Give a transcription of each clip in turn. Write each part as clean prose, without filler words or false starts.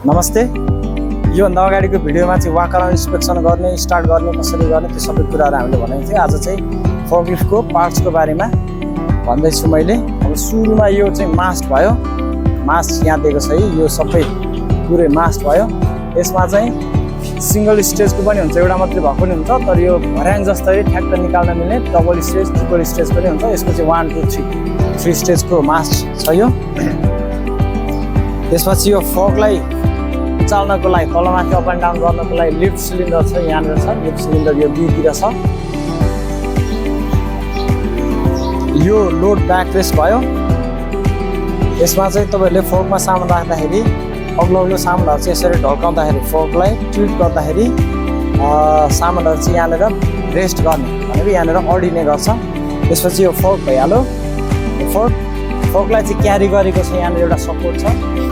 नमस्ते। योभन्दा अगाडिको भिडियोमा चाहिँ वाक अराउन्ड इन्स्पेक्सन गर्ने स्टार्ट गर्ने कसरी गर्ने त्यो सबै कुराहरू हामीले भनेको थियौँ। आज चाहिँ फोर्कलिफ्टको पार्ट्सको बारेमा भन्दैछु मैले। अब सुरुमा यो चाहिँ मास्ट भयो, मास्ट यहाँ दिएको छ है, यो सबै पुरै मास्ट भयो। यसमा चाहिँ सिङ्गल स्टेजको पनि हुन्छ, एउटा मात्रै भएको पनि हुन्छ, तर यो भर्याङ जस्तै ठ्याक्क निकाल्न मिल्ने डबल स्टेज ट्रिपल स्टेज पनि हुन्छ। यसको चाहिँ 1 2 3 स्टेजको मास्ट छ यो। त्यसपछि यो फोर्कलाई चाल्नको लागि तलमाथि अप एन्ड डाउन गर्नको लागि लिफ्ट सिलिन्डर छ, यहाँनिर छ लिफ्ट सिलिन्डर, यो बीतिर छ। यो लोड ब्याक रेस्ट भयो। यसमा चाहिँ तपाईँहरूले फोर्कमा सामान राख्दाखेरि अग्लो अग्लो सामानहरू चाहिँ यसरी ढल्काउँदाखेरि फोर्कलाई ट्रिट गर्दाखेरि सामानहरू चाहिँ यहाँनिर रेस्ट गर्ने भनेर यहाँनिर अडिने गर्छ। त्यसपछि यो फोर्क भइहाल्यो। फोर्कलाई चाहिँ क्यारी गरेको छ, यहाँनिर एउटा सपोर्ट छ,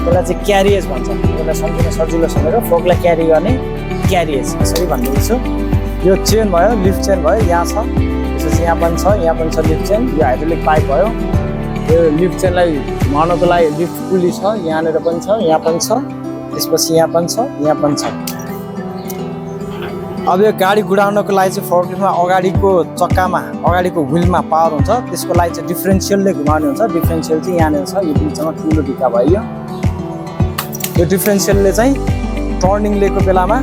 त्यसलाई चाहिँ क्यारिएज भन्छ। त्यसलाई सम्झिन सजिलो भनेर फोर्कलाई क्यारी गर्ने क्यारिएज यसरी भन्दैछु। यो चेन भयो, लिफ्ट चेन भयो, यहाँ छ। त्यसपछि यहाँ पनि छ, यहाँ पनि छ लिफ्ट चेन। यो हाइड्रोलिक पाइप भयो। यो लिफ्ट चेनलाई घुमाउनको लागि लिफ्ट पुली छ, यहाँनिर पनि छ, यहाँ पनि छ। त्यसपछि यहाँ पनि छ, यहाँ पनि छ। अब यो गाडी गुडाउनको लागि चाहिँ फोर्कलिफ्टमा अगाडिको चक्कामा अगाडिको व्हिलमा पावर हुन्छ, त्यसको लागि चाहिँ डिफ्रेन्सियलले घुमाउने हुन्छ। डिफ्रेन्सियल चाहिँ यहाँनिर छ, यो बिचमा ठुलो ढिक्का भयो। यो डिफ्रेन्सियलले चाहिँ टर्निङ लिएको बेलामा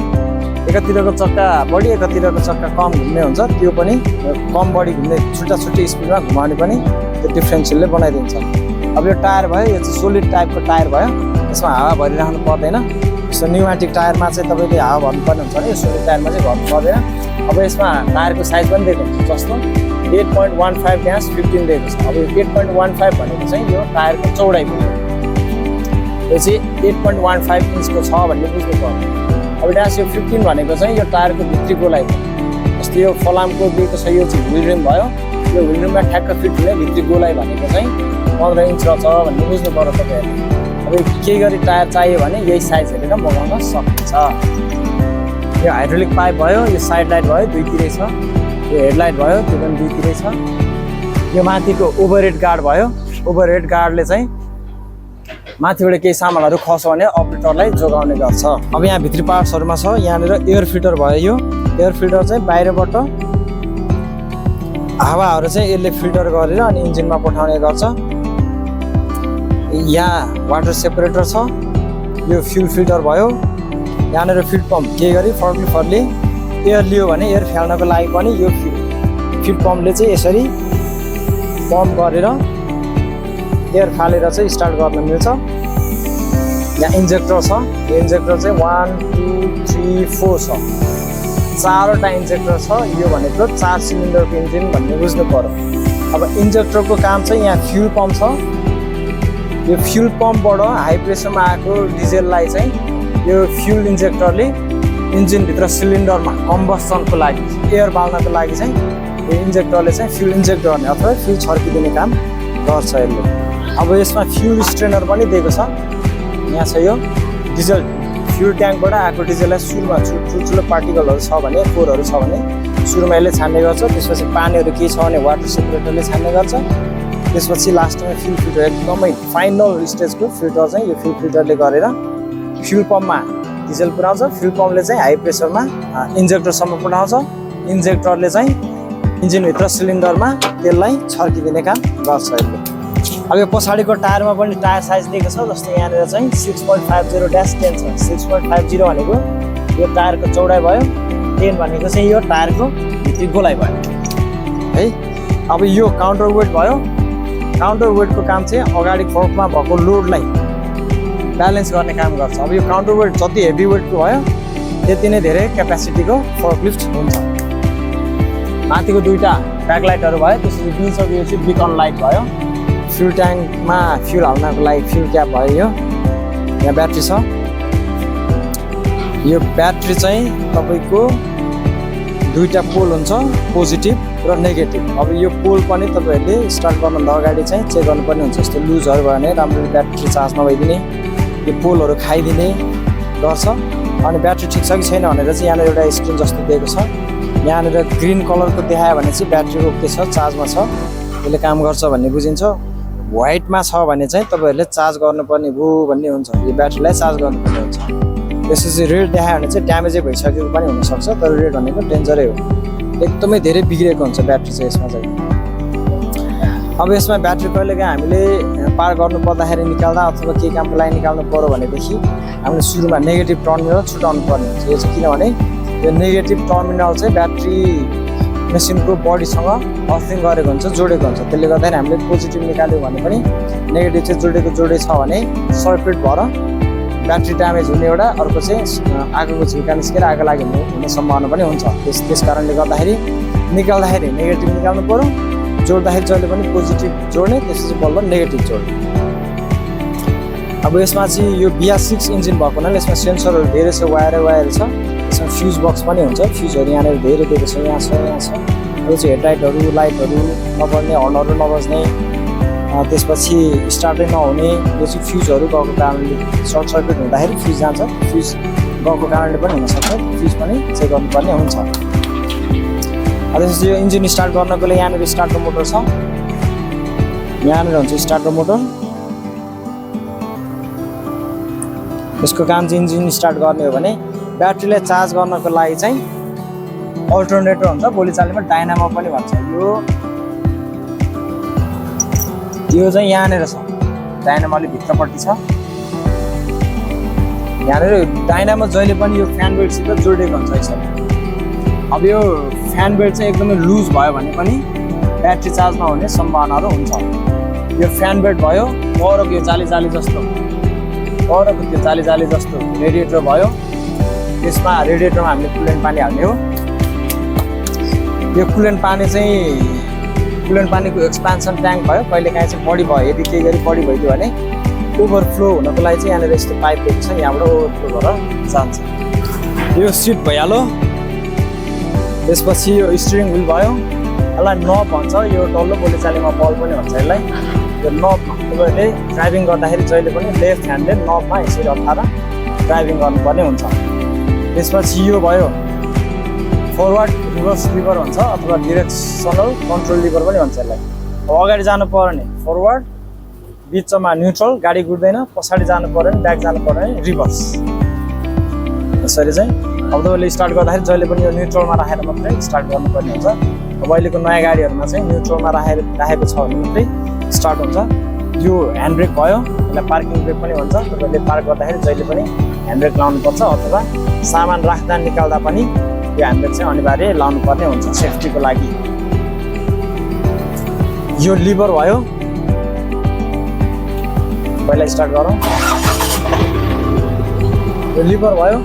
एकातिरको चक्का बढी एकातिरको चक्का कम घुम्ने हुन्छ, त्यो पनि कम बढी घुम्ने छुट्टा छुट्टै स्पिडमा घुमाउने पनि त्यो डिफ्रेन्सियलले बनाइदिन्छ। अब यो टायर भयो, यो चाहिँ सोलिड टाइपको टायर भयो, यसमा हावा भरिराख्नु पर्दैन। यस्तो न्युमेटिक टायरमा चाहिँ तपाईँले हावा भर्नुपर्ने हुन्छ भने यो सोलिड टायरमा चाहिँ भर्नु पर्दैन। अब यसमा टायरको साइज पनि दिएको हुन्छ, जस्तो 8.15-15 दिएको छ। अब यो 8.15 भनेको चाहिँ यो टायरको चौडाइ भयो, यो चाहिँ 8.15 इन्चको छ भन्ने बुझ्नु पर्यो। अब ड्यास यो 15 भनेको चाहिँ यो टायरको भित्री गोलाइ भयो। जस्तो यो फलामको दिएको छ, यो चाहिँ व्हिल रिम भयो। यो व्हिल रिममा ठ्याक्क फिट हुने भित्री गोलाइ भनेको चाहिँ 15 इन्च रहेछ भन्ने बुझ्नु पर्यो तपाईँहरूले। अब केही गरी टायर चाहियो भने यही साइज हेरेर मगाउन सकिन्छ। यो हाइड्रोलिक पाइप भयो, यो साइड लाइट भयो, दुईतिरै छ। यो हेडलाइट भयो, त्यो पनि दुईतिरै छ। यो माथिको ओभरहेड गार्ड भयो। ओभरहेड गार्डले चाहिँ माथिबाट केही सामानहरू खस्यो भने अपरेटरलाई जोगाउने गर्छ। अब यहाँ भित्री पार्ट्सहरूमा छ, यहाँनिर एयर फिल्टर भयो। यो एयर फिल्टर चाहिँ बाहिरबाट हावाहरू चाहिँ यसले फिल्टर गरेर अनि इन्जिनमा पठाउने गर्छ। यहाँ वाटर सेपरेटर छ। यो फ्युल फिल्टर भयो। यहाँनिर फिड पम्प, केही गरी फोर्कलिफ्टहरूले एयर लियो भने एयर फ्याल्नको लागि पनि यो फिड पम्पले चाहिँ यसरी पम्प गरेर एयर फालेर चाहिँ स्टार्ट गर्न मिल्छ। यहाँ इन्जेक्टर छ। यो इन्जेक्टर चाहिँ 1 2 3 4 छ, 4वटा इन्जेक्टर छ। यो भनेको 4 सिलिन्डरको इन्जिन भन्ने बुझ्नु पर्यो। अब इन्जेक्टरको काम चाहिँ यहाँ फ्युल पम्प छ। यो फ्युल पम्पबाट हाई प्रेसरमा आएको डिजेललाई चाहिँ यो फ्युल इन्जेक्टरले इन्जिनभित्र सिलिन्डरमा कम्बस्टनको लागि एयर बाल्नको लागि चाहिँ यो इन्जेक्टरले चाहिँ फ्युल इन्जेक्ट गर्ने अथवा फ्युल छर्किदिने काम गर्छ यसले। अब यसमा फ्युल स्ट्रेनर पनि दिएको छ। यहाँ छ यो डिजल, फ्युल ट्याङ्कबाट आएको डिजललाई सुरुमा ठुल्ठुलो पार्टिकलहरू छ भने फोहोरहरू छ भने सुरुमा यसले छान्ने गर्छ। त्यसपछि पानीहरू केही छ भने वाटर सेपरेटरले छान्ने गर्छ। त्यसपछि लास्टमा फ्युल फिल्टर, एकदमै फाइनल स्टेजको फिल्टर चाहिँ यो फ्युल फिल्टरले गरेर फ्युल पम्पमा डिजल पुऱ्याउँछ। फ्युल पम्पले चाहिँ हाई प्रेसरमा इन्जेक्टरसम्म पुऱ्याउँछ। इन्जेक्टरले चाहिँ इन्जिनभित्र सिलिन्डरमा तेललाई छर्किदिने काम गर्छ यसले। अब यो पछाडिको टायरमा पनि टायर साइज दिएको छ, जस्तो यहाँनिर चाहिँ 6.50-10 छ। 6.50 भनेको यो टायरको चौडाइ भयो, 10 भनेको चाहिँ यो टायरको भित्री गोलाइ भयो है। अब यो काउन्टर वेट भयो। काउन्टर वेटको काम चाहिँ अगाडि फोर्कमा भएको लोडलाई ब्यालेन्स गर्ने काम गर्छ। अब यो काउन्टर वेट जति हेभी वेटको भयो त्यति नै धेरै क्यापेसिटीको फोर्कलिफ्ट हुन्छ। माथिको दुईवटा ब्याकलाइटहरू भयो। त्यसपछि बिचको यो चाहिँ बिकन लाइट भयो। फ्युल ट्याङ्कमा फ्युल हाल्नको लागि फ्युल क्याप भयो। यहाँ ब्याट्री छ। यो ब्याट्री चाहिँ तपाईँको दुईवटा पोल हुन्छ, पोजिटिभ र नेगेटिभ। अब यो पोल पनि तपाईँहरूले स्टार्ट गर्नुभन्दा अगाडि चाहिँ चेक गर्नुपर्ने हुन्छ। यस्तो लुजहरू भयो भने राम्ररी ब्याट्री चार्ज नभइदिने, यो पोलहरू खाइदिने गर्छ। अनि ब्याट्री ठिक छ कि छैन भनेर चाहिँ यहाँनिर एउटा स्क्रिन जस्तो दिएको छ। यहाँनिर ग्रिन कलरको देखायो भने चाहिँ ब्याट्री ओके छ, चार्जमा छ, यसले काम गर्छ भन्ने बुझिन्छ। व्हाइटमा छ भने चाहिँ तपाईँहरूले चार्ज गर्नुपर्ने भो भन्ने हुन्छ, यो ब्याट्रीलाई चार्ज गर्नुपर्ने हुन्छ। त्यसपछि रेड देखायो भने चाहिँ ड्यामेजै भइसकेको पनि हुनसक्छ, तर रेड भनेको डेन्जरै हो, एकदमै धेरै बिग्रेको हुन्छ ब्याट्री चाहिँ यसमा चाहिँ। अब यसमा ब्याट्री कहिलेकाहीँ हामीले पार गर्नु पर्दाखेरि निकाल्दा अथवा केही कामको लागि निकाल्नु पऱ्यो भनेदेखि हामीले सुरुमा नेगेटिभ टर्मिनल छुटाउनु पर्ने हुन्छ। यो चाहिँ किनभने यो नेगेटिभ टर्मिनल चाहिँ ब्याट्री मेसिनको बडीसँग अर्थिङ गरेको हुन्छ, जोडेको हुन्छ। त्यसले गर्दाखेरि हामीले पोजिटिभ निकाल्यौँ भने पनि नेगेटिभ चाहिँ जोडै छ भने सर्किट भएर ब्याट्री ड्यामेज हुने एउटा, अर्को चाहिँ आगोको झिल्का निस्केर आगो लागि हुने सम्भावना पनि हुन्छ। त्यस कारणले गर्दाखेरि निकाल्दाखेरि नेगेटिभ निकाल्नु पऱ्यो, जोड्दाखेरि जहिले पनि पोजिटिभ जोड्ने, त्यसपछि बल्ल नेगेटिभ जोड्ने। अब यसमा चाहिँ यो BS6 इन्जिन भएको हुनाले यसमा सेन्सरहरू धेरै छ, वायर छ। यसमा फ्युज बक्स पनि हुन्छ, फ्युजहरू यहाँनिर धेरै छ, यहाँ छ। यो चाहिँ हेडलाइटहरू, लाइटहरू नबल्ने, हर्नहरू नबज्ने, त्यसपछि स्टार्टै नहुने, यो चाहिँ फ्युजहरू गएको कारणले सर्ट सर्किट हुँदाखेरि फ्युज जान्छ, फ्युज गएको कारणले पनि हुनसक्छ, फ्युज पनि चेक गर्नुपर्ने हुन्छ। त्यसपछि यो इन्जिन स्टार्ट गर्नको लागि यहाँनिर स्टार्टर मोटर छ, यहाँनिर हुन्छ स्टार्टर मोटर। यसको काम चाहिँ इन्जिन स्टार्ट गर्ने हो भने ब्याट्रीलाई चार्ज गर्नको लागि चाहिँ अल्टरनेटर हुन्छ, बोलीचालीमा डाइनामो पनि भन्छ। यो चाहिँ यहाँनिर छ, डाइनामो अलि भित्रपट्टि छ यहाँनिर। डाइनामो जहिले पनि यो फ्यान बेल्टसित जोडिएको हुन्छ यसरी। अब यो फ्यान बेल्ट चाहिँ एकदमै लुज भयो भने पनि ब्याट्री चार्ज नहुने सम्भावनाहरू हुन्छ। यो फ्यान बेल्ट भयो, परको यो जाली जस्तो रेडिएटर भयो, त्यसमा रेडिएटरमा हामीले कुलेन्ट पानी हाल्ने हो। यो कुलेन्ट पानीको एक्सपेन्सन ट्याङ्क भयो, कहिलेकाहीँ चाहिँ बढी भयो, यदि केही गरी बढी भइदियो भने ओभरफ्लो हुनको लागि चाहिँ यहाँनिर यस्तो पाइप दिएको छ, यहाँबाट ओभरफ्लो भएर जान्छ। यो सिट भइहाल्यो। त्यसपछि यो स्टियरिङ व्हिल भयो, यसलाई नब भन्छ, यो डल्लो बोलीचालीमा बल पनि भन्छ यसलाई। यो नबमा तपाईँहरूले ड्राइभिङ गर्दाखेरि जहिले पनि लेफ्ट ह्यान्डले नबमा यसरी अप्नाएर ड्राइभिङ गर्नुपर्ने हुन्छ। त्यसपछि यो भयो फरवर्ड रिभर्स लिभर भन्छ, अथवा डिरेक्सनल कन्ट्रोल लिभर पनि भन्छ यसलाई। अब अगाडि जानु पऱ्यो भने फरवर्ड, बिचमा न्युट्रल, गाडी गुड्दैन, पछाडि जानु पऱ्यो भने ब्याक जानु पऱ्यो भने रिभर्स, यसरी चाहिँ। अब तपाईँले स्टार्ट गर्दाखेरि जहिले पनि यो न्युट्रलमा राखेर मात्रै स्टार्ट गर्नुपर्ने हुन्छ। अब अहिलेको नयाँ गाडीहरूमा चाहिँ न्युट्रलमा राखेको छ भने मात्रै स्टार्ट हुन्छ। यो ह्यान्ड ब्रेक भयो, यसलाई पार्किङ ब्रेक पनि भन्छ। तपाईँले पार्क गर्दाखेरि जहिले पनि ह्यान्ड ब्रेक लाउनुपर्छ, अथवा सामान राख्दा निकाल्दा पनि यो ह्यान्ड ब्रेक चाहिँ अनिवार्य लाउनु पर्ने हुन्छ सेफ्टीको लागि। यो लिभर भयो, पहिला स्टार्ट गरौँ। यो लिभर भयो,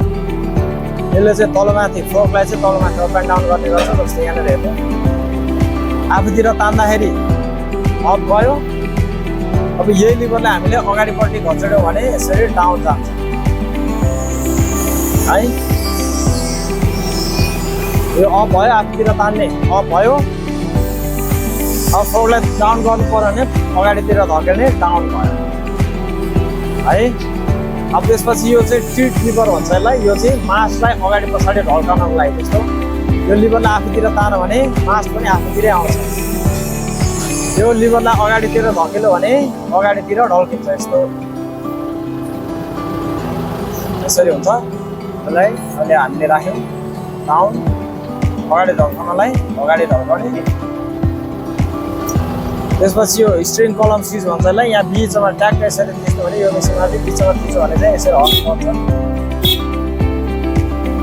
यसले चाहिँ तलमाथि फोर्कलाई चाहिँ तलमाथि अप एन्ड डाउन गर्ने गर्छ। जस्तै यहाँनिर हेर्नु, आफूतिर तान्दाखेरि अप गयो। अब यही लिभरलाई हामीले अगाडिपट्टि घचेड्यौँ भने यसरी डाउन जान्छ है। यो अप भयो, आफूतिर तान्ने अप भयो। अब फोर्कलाई डाउन गर्नु पऱ्यो भने अगाडितिर धकेल्ने डाउन भयो है। अब त्यसपछि यो चाहिँ टिल्ट लिभर भन्छ यसलाई। यो चाहिँ मासलाई अगाडि पछाडि ढल्काउनको लागि जस्तो। यो लिभरलाई आफूतिर तान्यो भने मास पनि आफूतिरै आउँछ। यो लिभरलाई अगाडितिर धकेल्यो भने अगाडितिर ढल्किन्छ, यस्तो यसरी हुन्छ। यसलाई अहिले हामीले राख्यौँ डाउन, अगाडि ढल्काउनलाई अगाडि ढल्काउने। त्यसपछि यो स्टियरिङ कलम स्विच भन्छ यसलाई। यहाँ बिचमा ट्याक्क यसरी थिच्नु भने यो मेसिनमा चाहिँ बिचमा थिच्यो भने चाहिँ यसरी हल्नु पर्छ।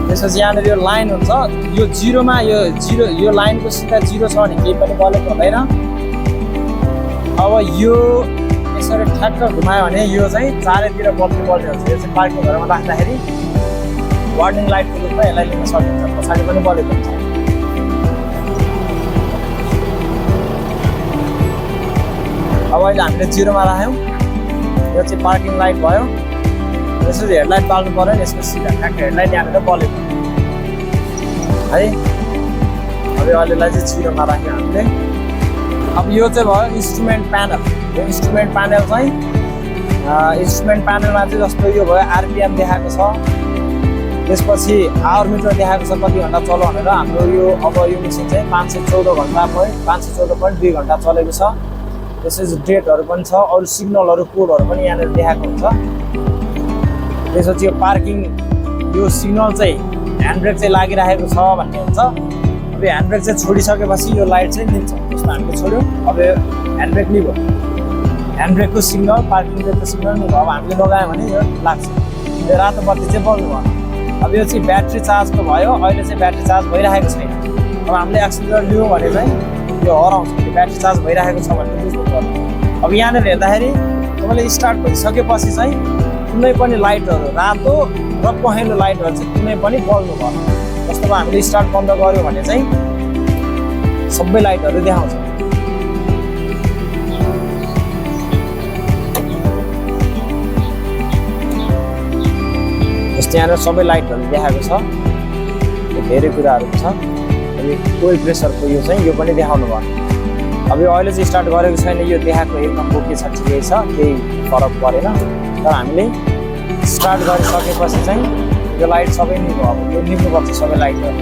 त्यसपछि यहाँनिर यो लाइन हुन्छ, यो जिरोमा यो लाइनको सिधा जिरो छ भने केही पनि बलेको हुँदैन। अब यो यसरी ठ्याक्क घुमायो भने यो चाहिँ चारैतिर बत्ती बल्ने हुन्छ। यो चाहिँ पार्किङ घरमा राख्दाखेरि वार्निङ लाइटको रूपमा यसलाई लिन सकिन्छ, पछाडि पनि बलेको हुन्छ। अब अहिले हामीले जिरोमा राख्यौँ, यो चाहिँ पार्किङ लाइट भयो। यसरी हेडलाइट बाल्नु पऱ्यो नि, यसको सिधा ठ्याक्क हेडलाइट यहाँनिर बलेको है। अब अहिलेलाई चाहिँ जिरोमा राख्यौँ हामीले। अब यो चाहिँ भयो इन्स्ट्रुमेन्ट प्यानल। यो इन्स्ट्रुमेन्ट प्यानल चाहिँ इन्स्ट्रुमेन्ट प्यानलमा चाहिँ जस्तो यो भयो आरपिएम देखाएको छ, त्यसपछि आवर मिटर देखाएको छ कति घन्टा चल्यो भनेर। हाम्रो यो अब यो मेसिन चाहिँ 514.2 घन्टा चलेको छ। त्यसपछि डेटहरू पनि छ, अरू सिग्नलहरू कोडहरू पनि यहाँनिर देखाएको हुन्छ। त्यसपछि यो पार्किङ यो सिग्नल चाहिँ ह्यान्ड ब्रेक चाहिँ लागिरहेको छ भन्ने हुन्छ। अब ह्यान्ड ब्रेक चाहिँ छोडिसकेपछि यो लाइट चाहिँ निल्छ। जस्तो हामीले छोड्यौँ, अब यो ह्यान्ड ब्रेक निभो, ह्यान्ड ब्रेकको सिग्नल, पार्किङ ब्रेकको सिग्नल निभो। अब हामीले लगायो भने यो लाग्छ, यो रातो बत्ती चाहिँ बल्नु भएन। अब यो चाहिँ ब्याट्री चार्जको भयो, अहिले चाहिँ ब्याट्री चार्ज भइरहेको छैन। अब हामीले एक्सिलेटर लियौँ भने चाहिँ यो हराउँछ, यो ब्याट्री चार्ज भइरहेको छ भन्ने बुझ्नु पर्यो। अब यहाँनिर हेर्दाखेरि तपाईँले स्टार्ट भइसकेपछि चाहिँ कुनै पनि लाइटहरू रातो र पहेँलो लाइटहरू चाहिँ कुनै पनि बल्नु भएन। जस्तो अब हामीले स्टार्ट बन्द गऱ्यौँ भने चाहिँ सबै लाइटहरू देखाउँछ। जस्तो यहाँनिर सबै लाइटहरू देखाएको छ, धेरै कुराहरू छ। कोइल प्रेसरको यो चाहिँ यो पनि देखाउनु भयो। अब यो अहिले चाहिँ स्टार्ट गरेको छैन, यो देखाएको एकदम ओके छ, ठिकै छ, केही फरक परेन। तर हामीले स्टार्ट गरिसकेपछि चाहिँ यो लाइट सबै निभो। अब यो निभ्नुपर्छ सबै लाइटहरू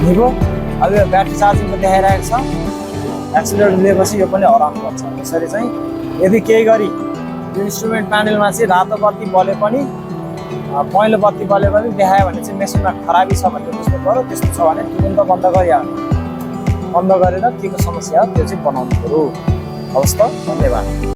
निभो। अब यो ब्याट्री चार्जिङको देखाइरहेको छ, एक्सिलेटर लिएपछि यो पनि हराउनुपर्छ। यसरी चाहिँ यदि केही गरी यो इन्स्ट्रुमेन्ट प्यानलमा चाहिँ रातो बत्ती बले पनि पहेँलो बत्ती बले पनि देखायो भने चाहिँ मेसिनमा खराबी छ भन्ने बुझ्नु पऱ्यो। त्यस्तो छ भने तुरुन्त बन्द गरिहाल्नु, बन्द गरेर के को समस्या हो त्यो चाहिँ बनाउनु पऱ्यो। हवस् त, धन्यवाद।